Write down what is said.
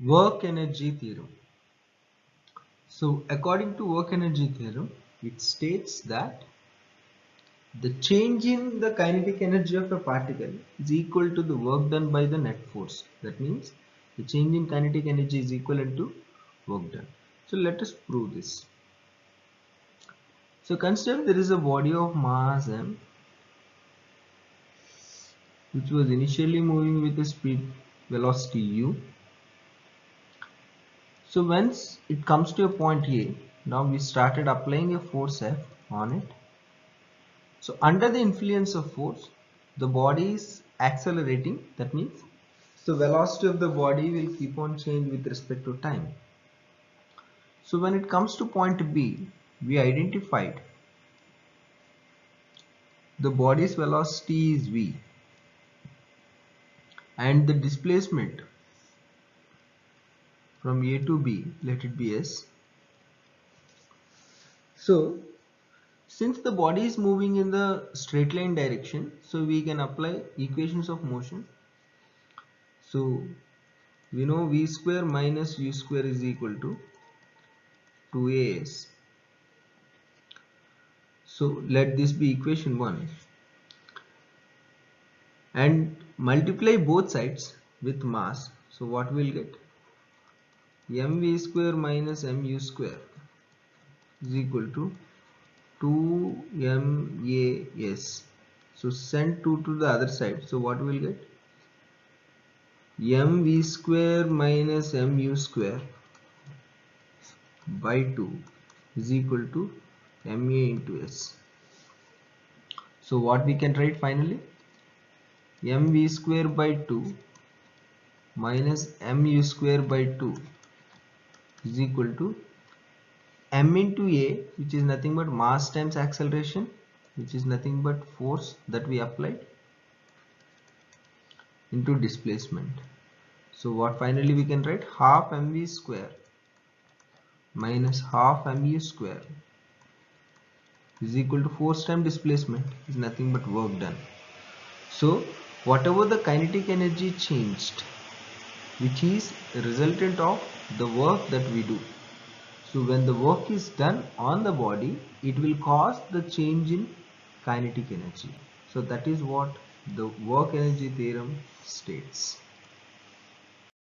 Work energy theorem. So according to work energy theorem, it states that the change in the kinetic energy of a particle is equal to the work done by the net force. That means the change in kinetic energy is equivalent to work done. So let us prove this. So consider there is a body of mass m which was initially moving with a speed velocity u. So once it comes to a point A, now we started applying a force F on it. So under the influence of force, the body is accelerating. That means the velocity of the body will keep on change with respect to time. So when it comes to point B, we identified the body's velocity is v and the displacement from A to B, let it be s. So since the body is moving in the straight line direction, so we can apply equations of motion. So we know v square minus u square is equal to 2as. So let this be equation 1 and multiply both sides with mass. So what we'll get? mv square minus mu square is equal to 2mas. So send 2 to the other side. So what we'll get? mv square minus mu square by 2 is equal to ma into s. So what we can write finally? mv square by 2 minus mu square by 2 is equal to m into a, which is nothing but mass times acceleration, which is nothing but force that we applied, into displacement. So what finally we can write? Half mv square minus half mu square is equal to force times displacement, is nothing but work done. So whatever the kinetic energy changed, which is a resultant of the work that we do. So when the work is done on the body, it will cause the change in kinetic energy. So that is what the work energy theorem states.